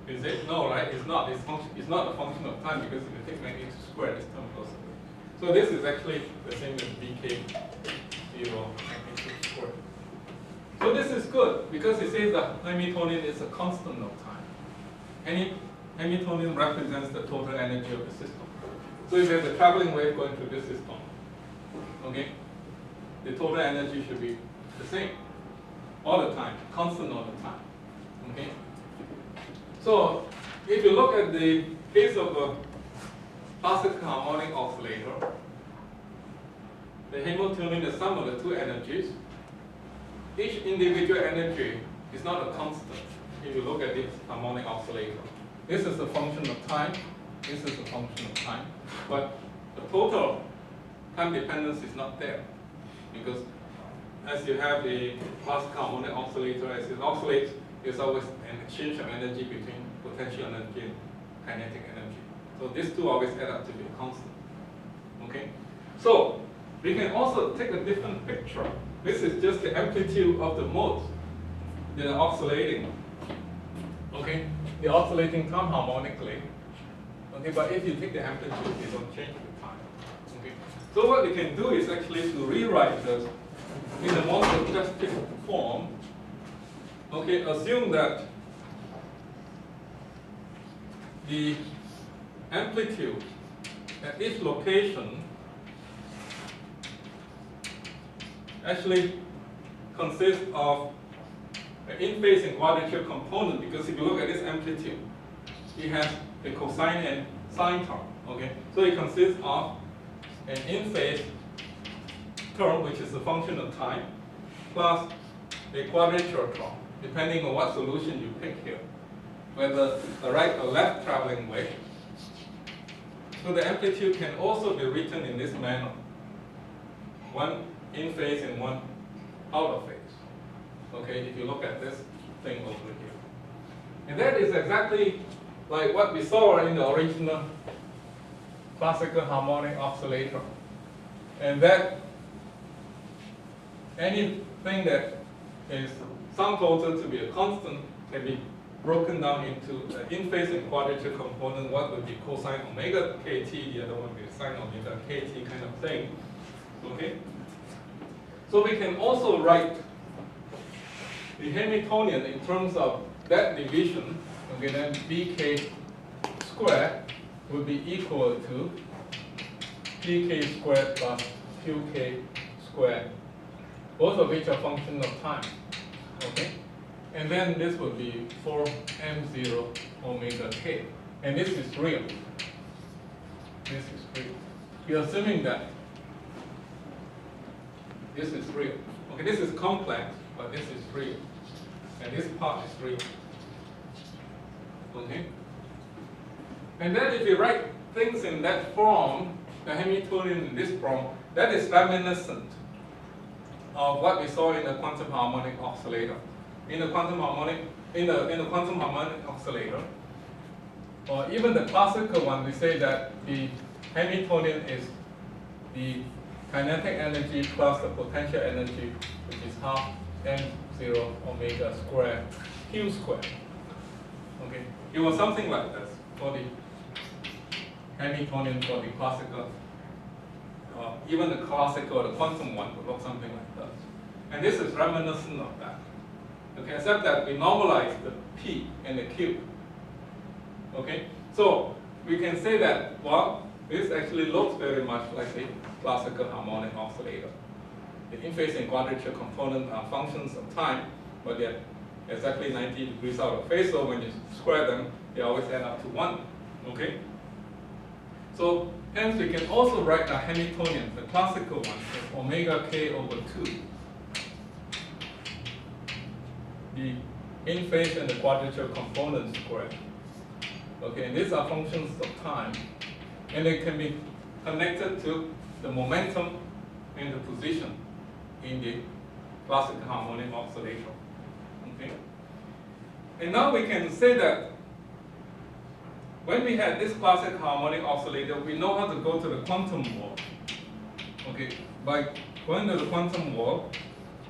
Is it? No, right? It's not. It's not a function of time because if you take magnitude squared, this term goes away. So this is actually the same as bk 0 magnitude squared. So this is good because it says that Hamiltonian is a constant of time. Any Hamiltonian represents the total energy of the system. So if there's a traveling wave going through this system, okay, the total energy should be the same all the time, constant all the time. Okay. So if you look at the case of a classical harmonic oscillator, the Hamiltonian is the sum of the two energies. Each individual energy is not a constant if you look at this harmonic oscillator. This is a function of time, this is a function of time, but the total time dependence is not there because as you have a classical harmonic oscillator, as it oscillates, there's always an exchange of energy between potential energy and kinetic energy. So these two always add up to be constant. Okay? So we can also take a different picture. This is just the amplitude of the modes that are oscillating. Okay? They're oscillating time harmonically. Okay, but if you take the amplitude, you don't change the time. Okay? So what we can do is actually to rewrite this in a more suggestive form. Okay, assume that the amplitude at each location actually consists of an in-phase and quadrature component, because if you look at this amplitude, it has the cosine and sine term. Okay, so it consists of an in-phase term, which is a function of time, plus a quadrature term, depending on what solution you pick here, whether a right or left traveling wave. So the amplitude can also be written in this manner: one in phase and one out of phase. Okay, if you look at this thing over here. And that is exactly like what we saw in the original classical harmonic oscillator. And that anything that is sum total to be a constant can be broken down into the in-phase and quadrature component. One would be cosine omega kt, the other one would be sine omega kt kind of thing. Okay? So we can also write the Hamiltonian in terms of that division. Okay, then bk squared would be equal to pk squared plus qk squared, both of which are function of time. Okay? And then this would be 4m0 omega k. And this is real. This is real. We're assuming that this is real. Okay, this is complex, but this is real. And this part is real. Okay? And then if you write things in that form, the Hamiltonian in this form, that is reminiscent of what we saw in the quantum harmonic oscillator. In the quantum harmonic oscillator, or even the classical one, we say that the Hamiltonian is the kinetic energy plus the potential energy, which is half m0 omega squared q squared. Okay, it was something like this for the Hamiltonian for the classical. Even the classical or the quantum one would look something like this. And this is reminiscent of that. Okay, except that we normalize the P and the Q. Okay, so we can say that, well, this actually looks very much like the classical harmonic oscillator. The in-phase and quadrature component are functions of time, but they're exactly 90 degrees out of phase, so when you square them, they always add up to 1. Okay? So hence we can also write the Hamiltonian, the classical one, as omega k over 2. The in-phase and the quadrature component squared. Okay, and these are functions of time, and they can be connected to the momentum and the position in the classical harmonic oscillator. Okay, and now we can say that when we had this classical harmonic oscillator, we know how to go to the quantum world. Okay, by going to the quantum world,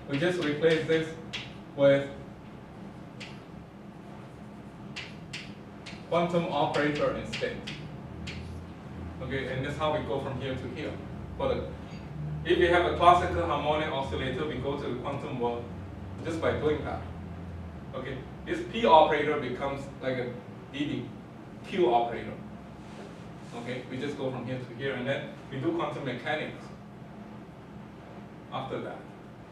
we just replace this with quantum operator instead. Okay, and that's how we go from here to here. If we have a classical harmonic oscillator, we go to the quantum world just by doing that. Okay, this P operator becomes like a Q operator. Okay, we just go from here to here, and then we do quantum mechanics after that.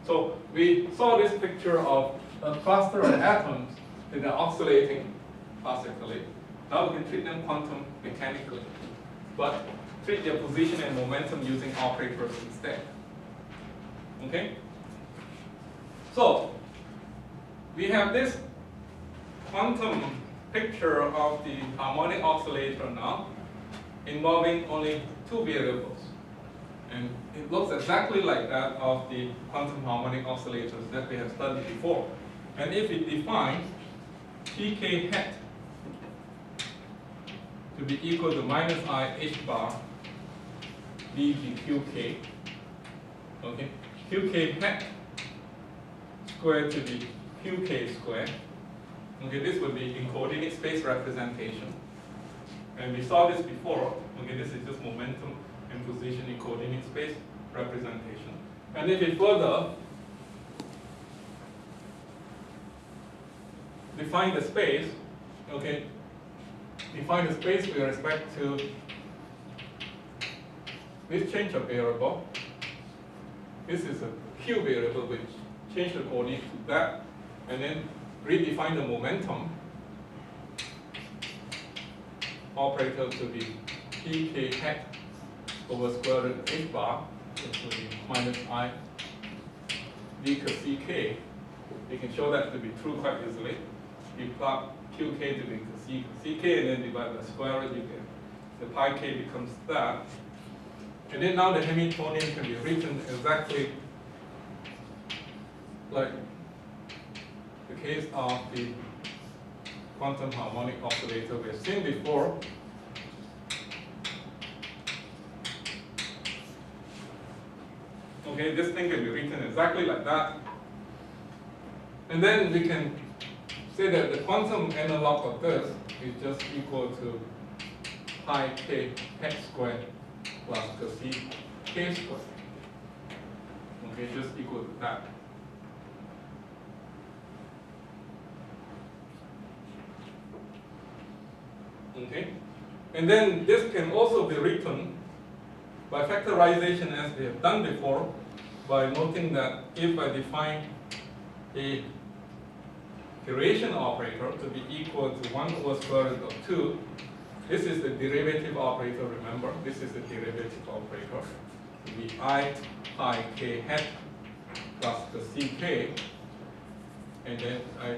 So we saw this picture of a cluster of atoms that are oscillating classically. Now we can treat them quantum mechanically, but treat their position and momentum using operators instead. Okay? So we have this quantum picture of the harmonic oscillator now, involving only two variables. And it looks exactly like that of the quantum harmonic oscillators that we have studied before. And if we define pk hat to be equal to minus I h bar dgqk, okay, qk hat squared to be qk squared. Okay, this would be in coordinate space representation. And we saw this before. Okay, this is just momentum and position in coordinate space representation. And if we further define the space, okay, define the space with respect to this change of variable. This is a q variable which change the coordinate to that, and then redefine the momentum operator to be pk hat over square root of h bar, which will be minus I d ck. You can show that to be true quite easily. You plug qk to be ck and then divide by square root, you get the pi k becomes that. And then now the Hamiltonian can be written exactly like the case of the quantum harmonic oscillator we have seen before. Okay, this thing can be written exactly like that. And then we can say that the quantum analog of this is just equal to pi k hat squared plus c k squared. Okay, just equal to that. Okay, and then this can also be written by factorization as we have done before, by noting that if I define a duration operator to be equal to 1 over square root of 2, this is the derivative operator, remember, this is the derivative operator, to be I pi k hat plus the ck, and then I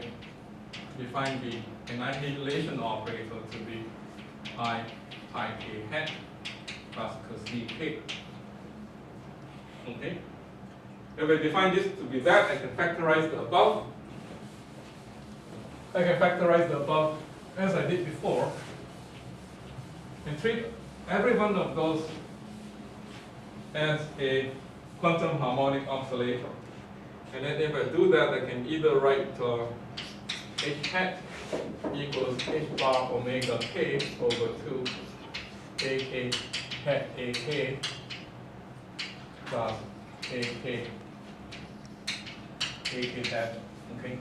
define the annihilation operator to be I pi k hat plus ck. Okay? If I define this to be that, I can factorize the above. I can factorize the above as I did before, and treat every one of those as a quantum harmonic oscillator. And then if I do that, I can either write h hat equals h bar omega k over 2 ak hat ak plus ak hat. Okay.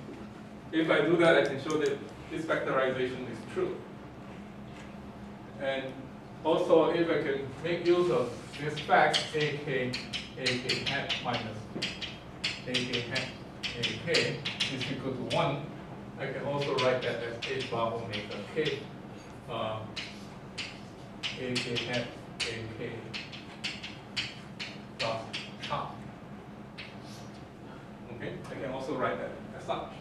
If I do that, I can show that this factorization is true. And also, if I can make use of this fact, ak hat minus ak hat ak is equal to 1, I can also write that as h bar omega k ak hat ak plus tau. Okay, I can also write that as such.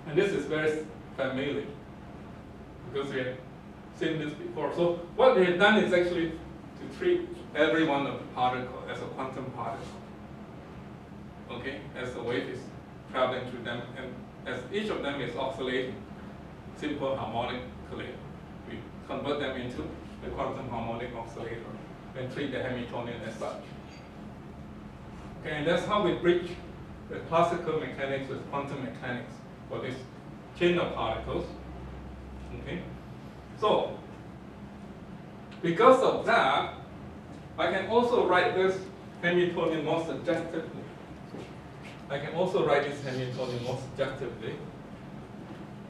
And this is very familiar because we have seen this before. So what we have done is actually to treat every one of the particles as a quantum particle. Okay, as the wave is traveling through them, and as each of them is oscillating simple harmonically, we convert them into the quantum harmonic oscillator and treat the Hamiltonian as such. Okay, and that's how we bridge the classical mechanics with quantum mechanics for this chain of particles. Okay, So, because of that, I can also write this Hamiltonian more suggestively. I can also write this Hamiltonian more suggestively.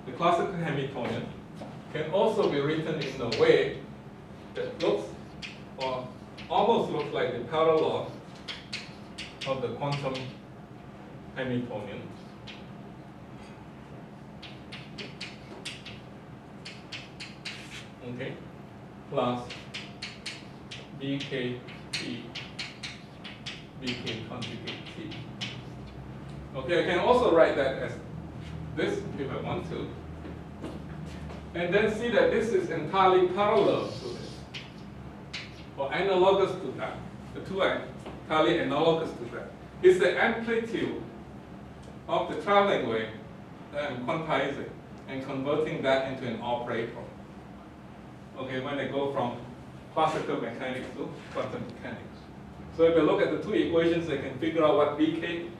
The classical Hamiltonian can also be written in a way that looks or almost looks like the parallel of the quantum Hamiltonian. Okay, plus BK T, BK conjugate T. Okay, I can also write that as this if I want to. And then see that this is entirely parallel to this, or analogous to that. The two are entirely analogous to that. It's the amplitude of the traveling wave that I'm quantizing and converting that into an operator. Okay, when I go from classical mechanics to quantum mechanics. So if I look at the two equations, I can figure out what BK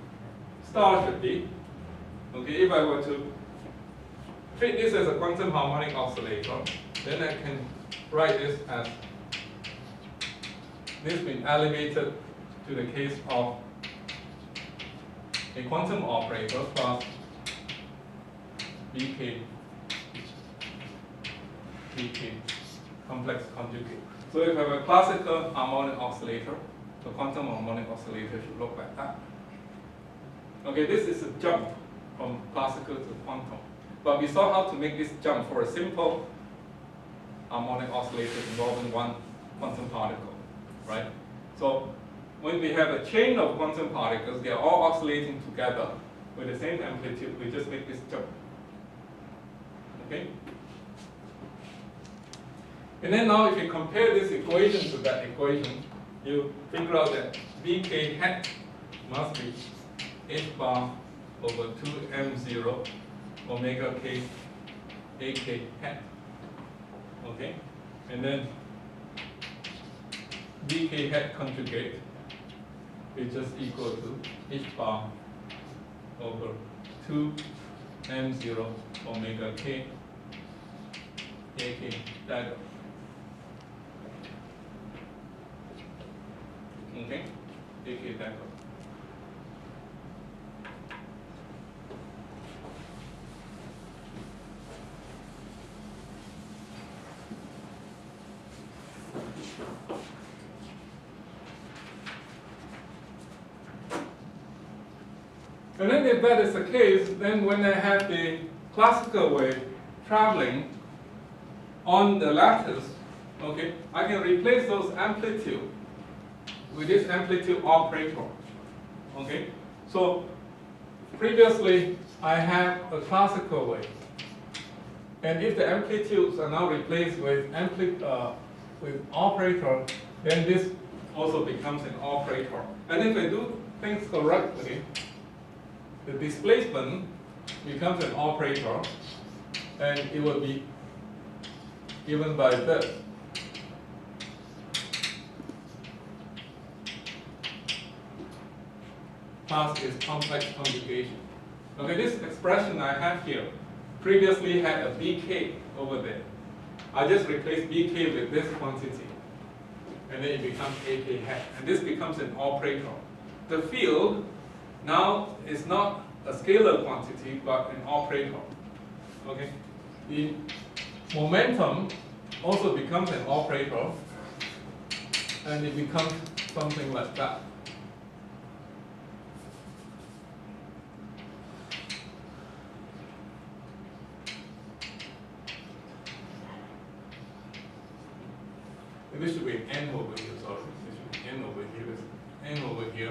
star should be. Okay, if I were to treat this as a quantum harmonic oscillator, then I can write this as this being elevated to the case of a quantum operator plus BK complex conjugate. So if I have a classical harmonic oscillator, the quantum harmonic oscillator should look like that. Okay, this is a jump from classical to quantum. But we saw how to make this jump for a simple harmonic oscillator involving one quantum particle, right? So when we have a chain of quantum particles, they are all oscillating together with the same amplitude, we just make this jump. Okay? And then now if you compare this equation to that equation, you figure out that Vk hat must be h bar over 2m0 omega k ak hat. Okay? And then Vk hat conjugate is just equal to h bar over 2m0 omega k ak dagger. Okay? AK dagger. And then if that is the case, then when I have the classical wave traveling on the lattice, okay, I can replace those amplitude with this amplitude operator. Okay? So previously I have a classical wave. And if the amplitudes are now replaced with operator, then this also becomes an operator. And if I do things correctly, the displacement becomes an operator, and it will be given by this. Plus is complex conjugation. Okay, this expression I have here previously had a bk over there. I just replace bk with this quantity, and then it becomes ak hat, and this becomes an operator. The field now is not a scalar quantity, but an operator. Okay, the momentum also becomes an operator, and it becomes something like that. And this should be an n over here, sorry. This should be n over here. This n over here.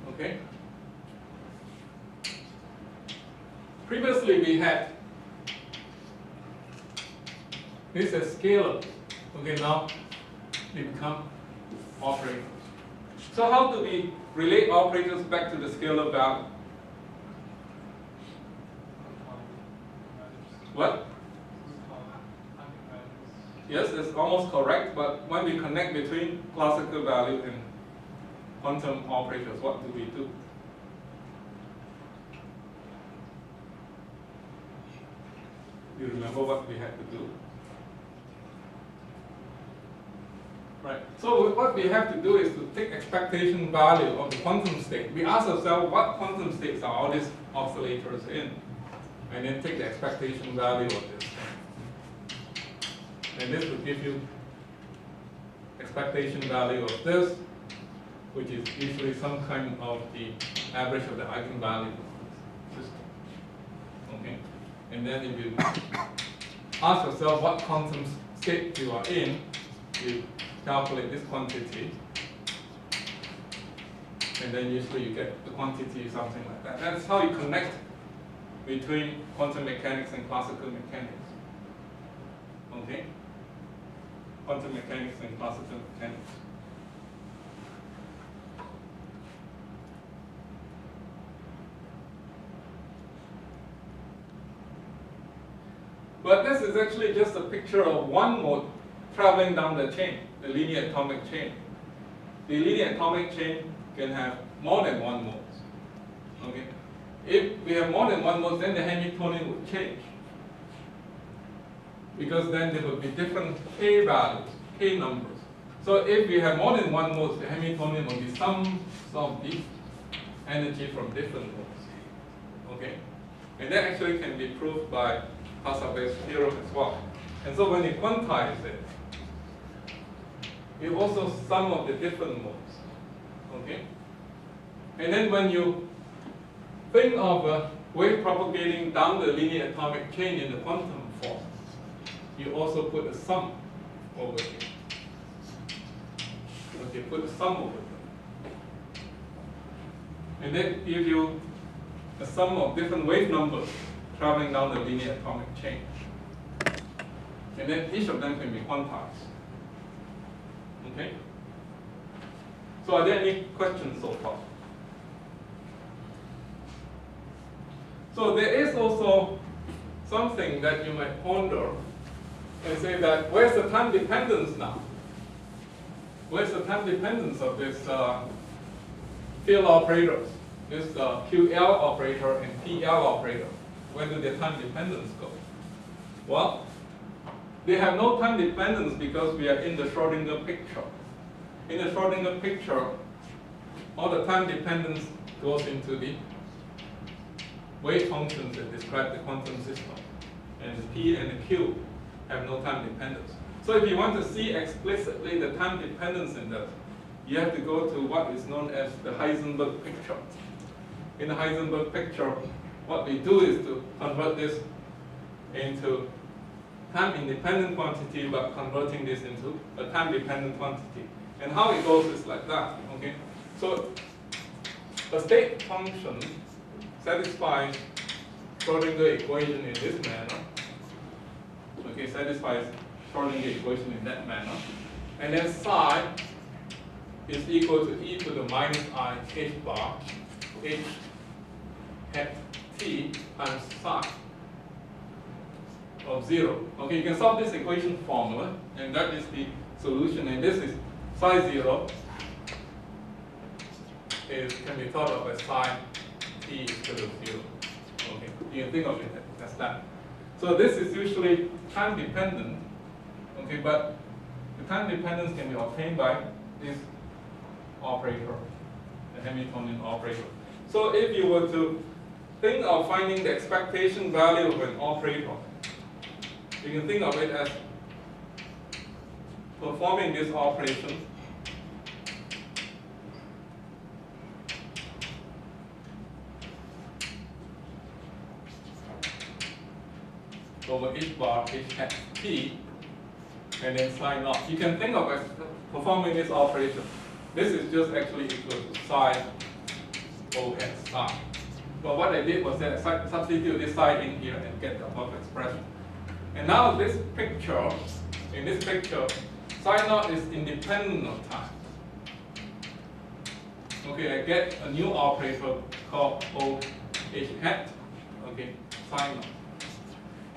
Okay. Previously we had this as scalar. Okay, now they become operators. So how do we relate operators back to the scalar value? What? Yes, it's almost correct, but when we connect between classical value and quantum operators, what do we do? You remember what we had to do? Right. So what we have to do is to take expectation value of the quantum state. We ask ourselves what quantum states are all these oscillators in, and then take the expectation value of this. And this will give you expectation value of this, which is usually some kind of the average of the eigenvalue of this system. Okay? And then if you ask yourself what quantum state you are in, you calculate this quantity, and then usually you get the quantity something like that. That's how you connect between quantum mechanics and classical mechanics. Okay? Quantum mechanics and classical mechanics. But this is actually just a picture of one mode traveling down the chain, the linear atomic chain. The linear atomic chain can have more than one mode. Okay? If we have more than one mode, then the Hamiltonian would change. Because then there would be different k values, k numbers. So if we have more than one mode, the Hamiltonian will be sum of the energy from different modes. Okay? And that actually can be proved by Hassabell's theorem as well. And so when you quantize it, you also sum of the different modes. Okay? And then when you think of a wave propagating down the linear atomic chain in the quantum form, you also put a sum over here. Okay, put a sum over there. And that gives you a sum of different wave numbers traveling down the linear atomic chain. And then each of them can be quantized. Okay? So are there any questions so far? So there is also something that you might ponder and say that where's the time dependence now? Where's the time dependence of this field operators? This QL operator and PL operator. Where do their time dependence go? Well, they have no time dependence because we are in the Schrodinger picture. In the Schrodinger picture, all the time dependence goes into the wave functions that describe the quantum system. And the P and the Q have no time dependence. So if you want to see explicitly the time dependence in that, you have to go to what is known as the Heisenberg picture. In the Heisenberg picture, what we do is to convert this into time-independent quantity, but converting this into a time-dependent quantity. And how it goes is like that. Okay? So a state function satisfies Schrodinger equation in this manner. Okay, satisfies Schrodinger equation in that manner. And then psi is equal to e to the minus I h bar h hat t times psi of 0. Okay, you can solve this equation formula, and that is the solution. And this is psi 0 can be thought of as psi t equal to 0. Okay, you can think of it as that. So this is usually time dependent. Okay, but the time dependence can be obtained by this operator, the Hamiltonian operator. So if you were to think of finding the expectation value of an operator, you can think of it as performing this operation over h bar h hat t and then psi naught. You can think of it as performing this operation. This is just actually equal to psi o x psi. But what I did was that I substitute this psi in here and get the above expression. And now this picture, in this picture, psi naught is independent of time. Okay, I get a new operator called O h hat, okay, psi naught.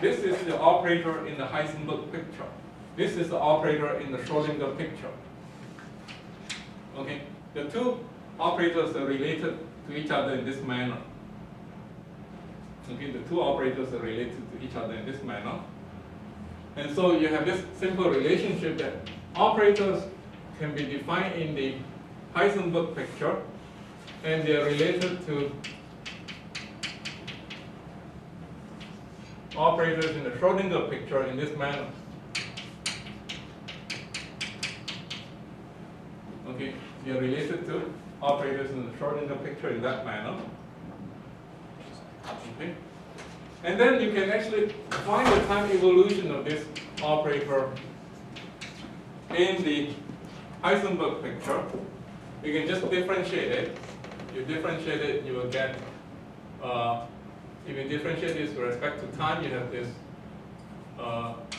This is the operator in the Heisenberg picture. This is the operator in the Schrodinger picture. Okay, the two operators are related to each other in this manner. Okay, the two operators are related to each other in this manner. And so you have this simple relationship that operators can be defined in the Heisenberg picture, and they are related to operators in the Schrodinger picture in this manner. Okay, they are related to operators in the Schrodinger picture in that manner. Okay, and then you can actually find the time evolution of this operator in the Heisenberg picture. You can just differentiate it. You differentiate it, you will get, if you differentiate this with respect to time, you have this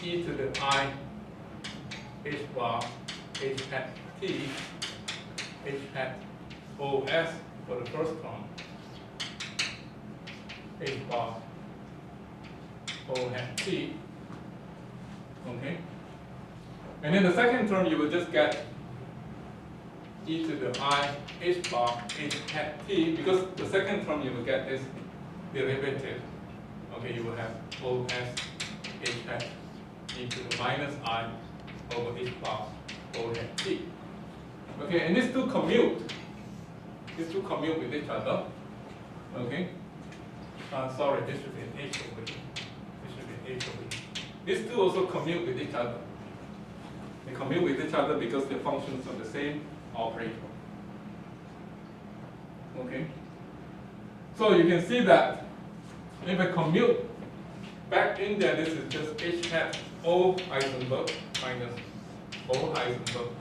e to the I h bar h hat t h hat os for the first term, h bar o hat t. Okay, and in the second term, you will just get e to the I h bar h hat t, because the second term you will get this derivative. Okay, you will have o s h hat e to the minus I over h bar o hat t. Okay, and these two commute. These two commute with each other. Okay. Sorry, this should be an h over here. This should be an h over here. These two also commute with each other. They commute with each other because they're functions of the same operator. Okay. So you can see that if I commute back in there, this is just h hat O Heisenberg minus O Heisenberg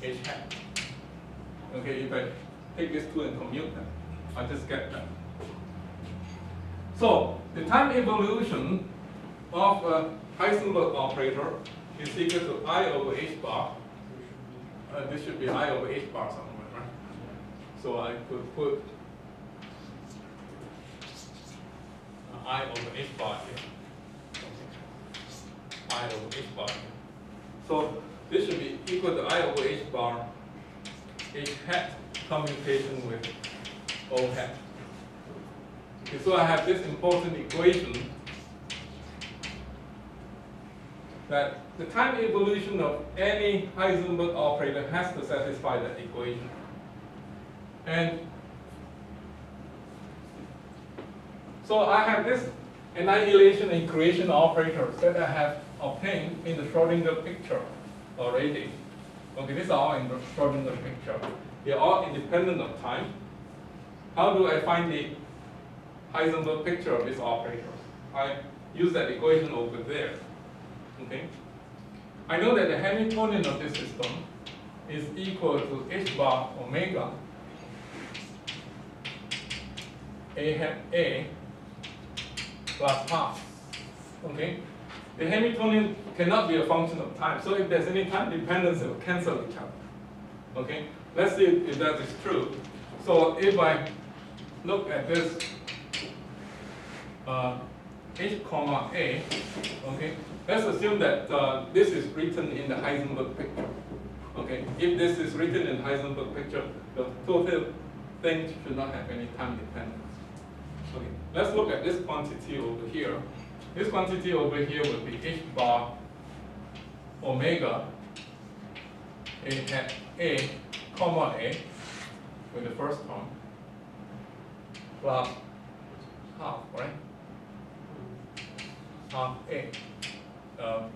h hat. Okay, if I take these two and commute them, I just get that. So the time evolution of a Heisenberg operator is equal to I over h bar. This should be I over h bar somewhere, right? So I could put I over h bar here. I over h bar here. So this should be equal to I over h bar h hat commutation with O hat. Okay, so I have this important equation that the time evolution of any Heisenberg operator has to satisfy that equation. And so I have this annihilation and creation operators that I have obtained in the Schrodinger picture already. Okay, these are all in the Schrodinger picture. They are all independent of time. How do I find the Heisenberg picture of these operators? I use that equation over there. Okay. I know that the Hamiltonian of this system is equal to h bar omega a hat a plus half. Okay. The Hamiltonian cannot be a function of time. So if there's any time dependence, it will cancel each other. Okay. Let's see if that is true. So if I look at this h comma a, okay, let's assume that this is written in the Heisenberg picture. Okay, if this is written in Heisenberg picture, the total thing should not have any time dependence. Okay, let's look at this quantity over here. This quantity over here would be h bar omega a hat a comma a with the first term plus half, right? Half a.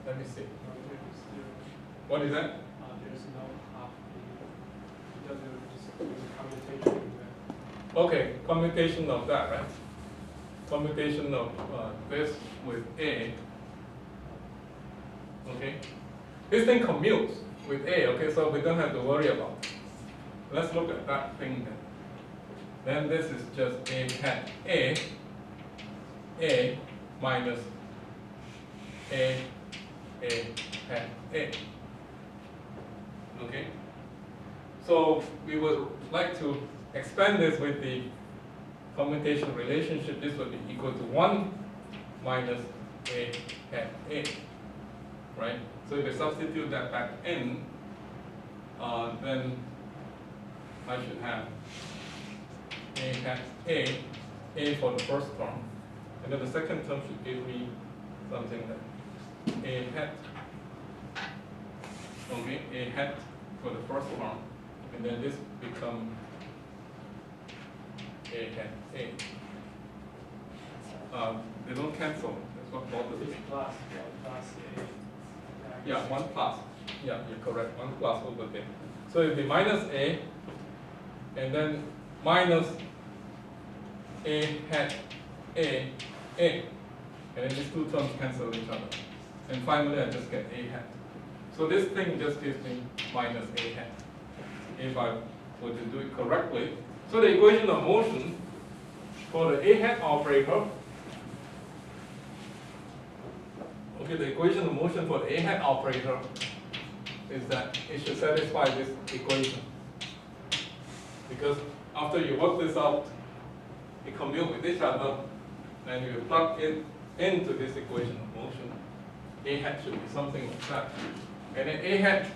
Let me see. What is that? There's no half a. It doesn't commutation there. Okay, commutation of that, right? Commutation of this with a. Okay, this thing commutes with a. Okay, so we don't have to worry about it. Let's look at that thing then. Then this is just a hat a minus a hat a. Okay. So we would like to expand this with the commutation relationship. This would be equal to 1 minus a hat a. right? So if I substitute that back in, then I should have A hat A for the first term, and then the second term should give me something like A hat, okay, A hat for the first term, and then this become A hat A. They don't cancel, that's what bothers It's me. plus A. Yeah, 1 plus. Yeah, you're correct. 1 plus over there. So it'll be minus A, and then minus A hat A, and then these two terms cancel each other. And finally, I just get A hat. So this thing just gives me minus A hat, if I were to do it correctly. So the equation of motion for the A hat operator, okay, the equation of motion for the A hat operator is that it should satisfy this equation. Because after you work this out, you commute with each other, and you plug it into this equation of motion. A hat should be something like that. And then A hat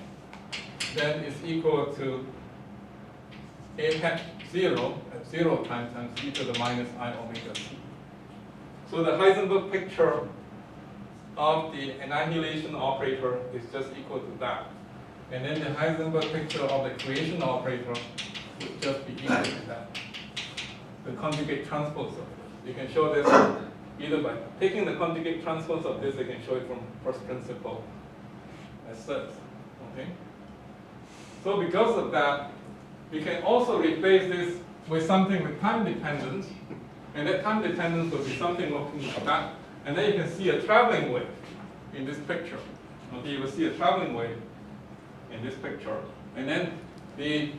then is equal to A hat 0 at 0 times e to the minus I omega t. So the Heisenberg picture of the annihilation operator is just equal to that. And then the Heisenberg picture of the creation operator would just be equal to that. The conjugate transpose of this. You can show this either by taking the conjugate transpose of this, you can show it from first principle as such. Okay? So because of that, we can also replace this with something with time dependence, and that time dependence will be something looking like that. And then you can see a traveling wave in this picture. Okay, you will see a traveling wave in this picture. And then the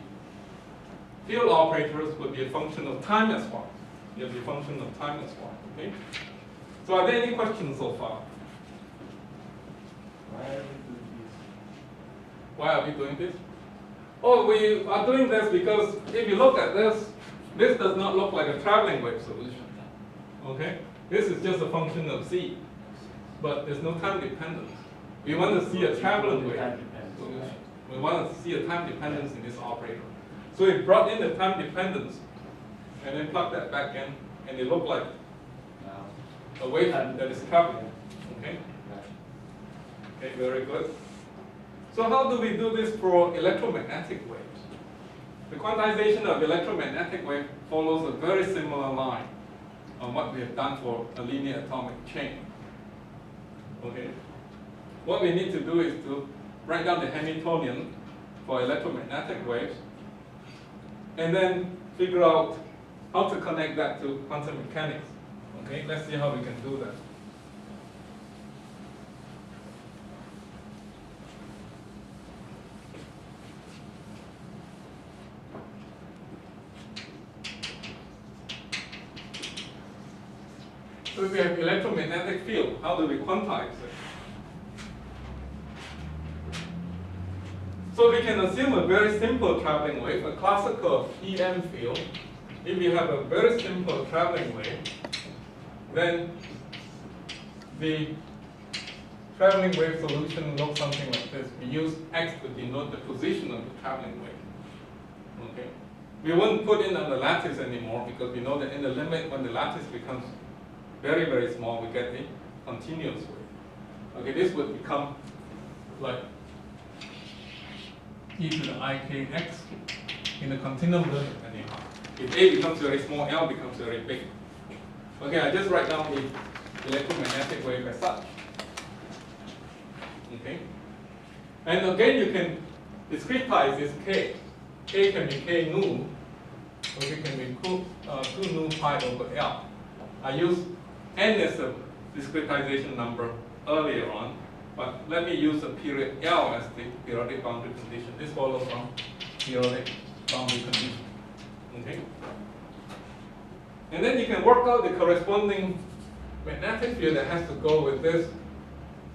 field operators would be a function of time as well. It will be a function of time as well. Okay? So are there any questions so far? Why are we doing this? Oh, we are doing this because if you look at this, this does not look like a traveling wave solution. Okay? This is just a function of z, but there's no time dependence. We want to see a traveling wave solution. We want to see a time dependence in this operator. So we brought in the time dependence, and then plug that back in, and it looked like a wave that is traveling. Okay? Okay, very good. So how do we do this for electromagnetic waves? The quantization of electromagnetic wave follows a very similar line on what we have done for a linear atomic chain. Okay? What we need to do is to write down the Hamiltonian for electromagnetic waves, and then figure out how to connect that to quantum mechanics. Okay? Let's see how we can do that. So if we have electromagnetic field, how do we quantize it? So we can assume a very simple traveling wave, a classical EM field. If we have a very simple traveling wave, then the traveling wave solution looks something like this. We use x to denote the position of the traveling wave. Okay? We won't put in on the lattice anymore because we know that in the limit, when the lattice becomes very, very small, we get a continuous wave. Okay, this would become like e to the ikx in the continuum limit anyhow. If A becomes very small, L becomes very big. Okay, I just write down the electromagnetic wave as such. Okay? And again, you can discretize this k. K can be k nu. Okay, can be 2 nu pi over L. I use n as a discretization number earlier on, but let me use the period L as the periodic boundary condition. This follows from periodic boundary condition. Okay? And then you can work out the corresponding magnetic field that has to go with this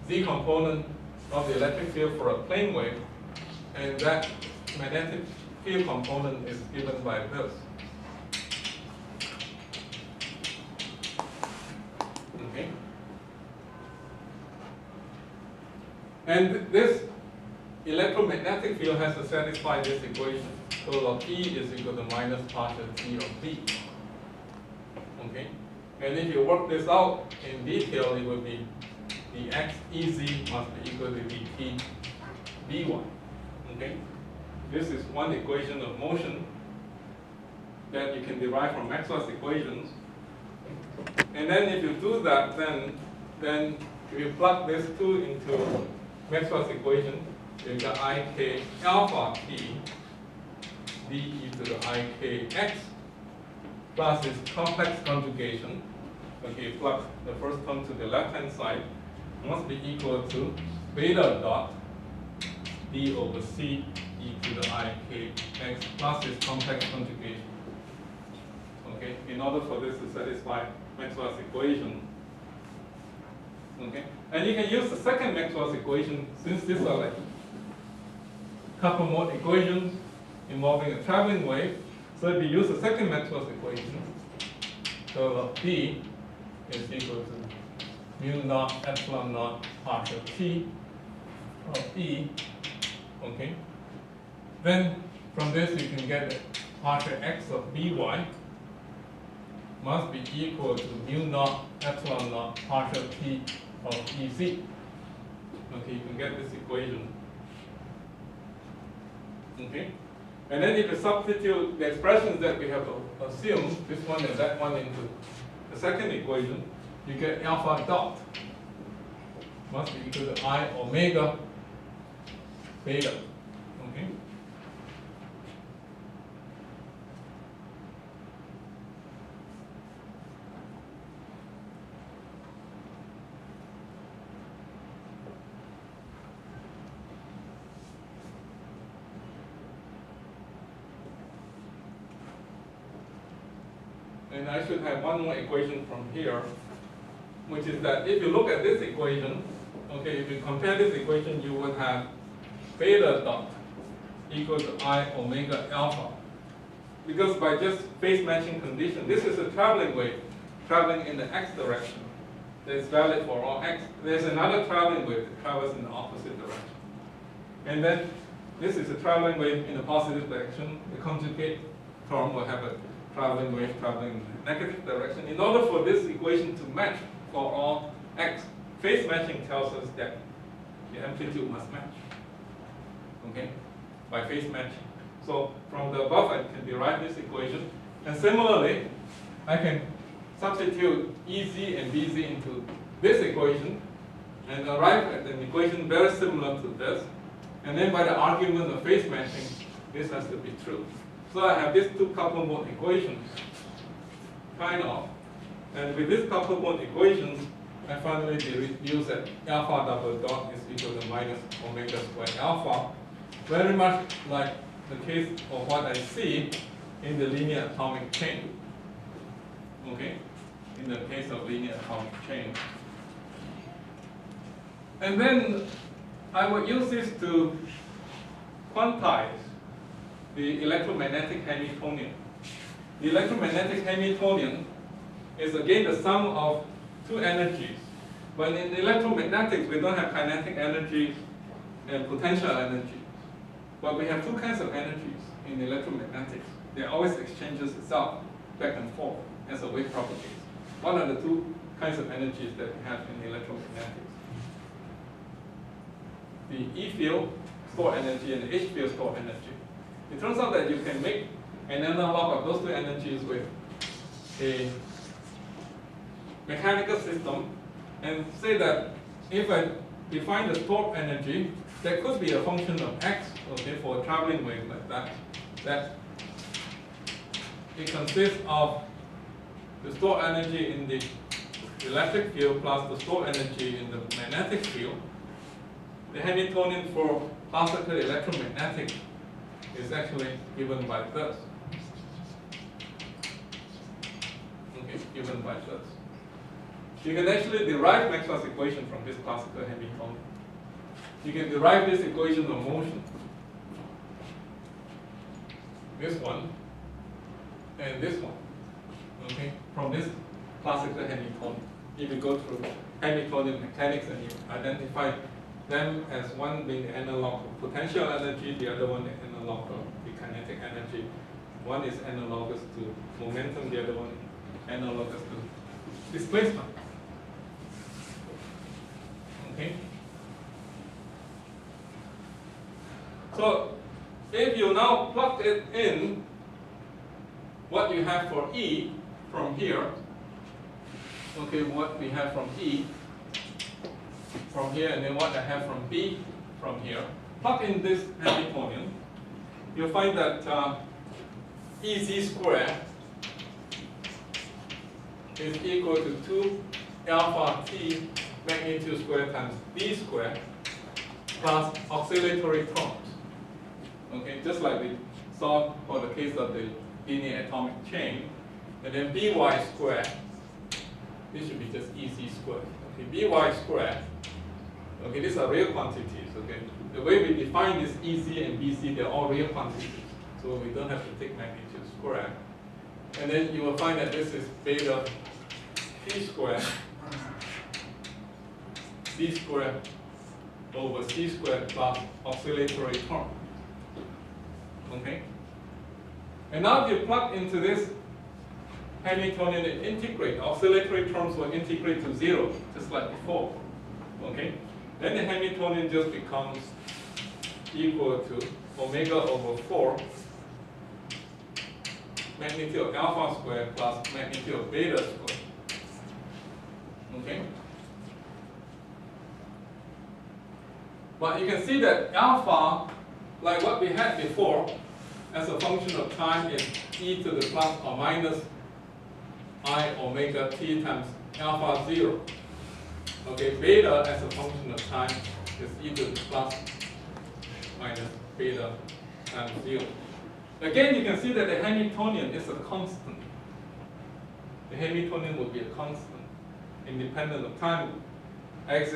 z component of the electric field for a plane wave, and that magnetic field component is given by this. Okay? And this electromagnetic field has to satisfy this equation. So of E is equal to minus partial T of B. Okay? And if you work this out in detail, it will be the x EZ must be equal to dt By. Okay? This is one equation of motion that you can derive from Maxwell's equations. And then if you do that, then if you plug this 2 into Maxwell's equation, you get ik alpha t d to the ik x plus this complex conjugation. Okay, plug the first term to the left-hand side, must be equal to beta dot d over c e to the ik x plus this complex conjugation. Okay, in order for this to satisfy Maxwell's equation. Okay, and you can use the second Maxwell's equation, since these are like couple mode equations involving a traveling wave. So if you use the second Maxwell's equation, so D is equal to mu naught epsilon naught partial T of E. Okay, then from this you can get partial x of By must be equal to mu naught epsilon naught partial T of EC. Okay, you can get this equation. Okay, and then if you substitute the expressions that we have assumed, this one and that one, into the second equation, you get alpha dot must be equal to I omega beta. Okay. And I should have one more equation from here, which is that if you look at this equation, okay, if you compare this equation, you would have beta dot equal to I omega alpha. Because by just phase matching condition, this is a traveling wave, traveling in the x direction. That is valid for all x. There's another traveling wave that travels in the opposite direction. And then this is a traveling wave in the positive direction. The conjugate term will have a traveling wave traveling in the negative direction. In order for this equation to match for all x, phase matching tells us that the amplitude must match. Okay, by phase matching. So from the above, I can derive this equation. And similarly, I can substitute EZ and BZ into this equation and arrive at an equation very similar to this. And then by the argument of phase matching, this has to be true. So I have these two couple mode equations, kind of. And with these couple mode equations, I finally deduce that alpha double dot is equal to minus omega squared alpha, very much like the case of what I see in the linear atomic chain. Okay? In the case of linear atomic chain. And then I would use this to quantize the electromagnetic Hamiltonian. The electromagnetic Hamiltonian is again the sum of two energies. But in electromagnetics, we don't have kinetic energy and potential energy. But we have two kinds of energies in electromagnetics. They always exchanges itself back and forth as a wave propagates. What are the two kinds of energies that we have in electromagnetics? The E field, stored energy, and the H field, stored energy. It turns out that you can make an analog of those two energies with a mechanical system and say that if I define the stored energy, that could be a function of x, okay, for a traveling wave like that, that it consists of the stored energy in the electric field plus the stored energy in the magnetic field. The Hamiltonian for classical electromagnetic is actually given by this. Okay, given by this. You can actually derive Maxwell's equation from this classical Hamiltonian. You can derive this equation of motion. This one and this one. Okay, from this classical Hamiltonian. If you go through Hamiltonian mechanics and you identify them as one being the analog of potential energy, the other one the analog of the kinetic energy. One is analogous to momentum, the other one analogous to displacement. Okay? So if you now plug it in, what you have for E from here, okay, what we have from E from here, and then what I have from B from here, plug in this Hamiltonian, you'll find that EC squared is equal to 2 alpha T magnitude squared times B squared plus oscillatory terms. Okay, just like we saw for the case of the linear atomic chain, and then By squared, this should be just EC squared. Okay, By squared, okay, these are real quantities. Okay, the way we define this EC and BC, they're all real quantities, so we don't have to take magnitude squared. And then you will find that this is beta T squared B squared over C squared plus oscillatory term. Okay? And now if you plug into this Hamiltonian and integrate, oscillatory terms will integrate to 0, just like before. Okay? Then the Hamiltonian just becomes equal to omega over 4 magnitude of alpha squared plus magnitude of beta squared. Okay? But you can see that alpha, like what we had before, as a function of time is e to the plus or minus I omega t times alpha 0. Okay, beta as a function of time is e to the plus minus beta times 0. Again, you can see that the Hamiltonian is a constant. The Hamiltonian will be a constant, independent of time. X is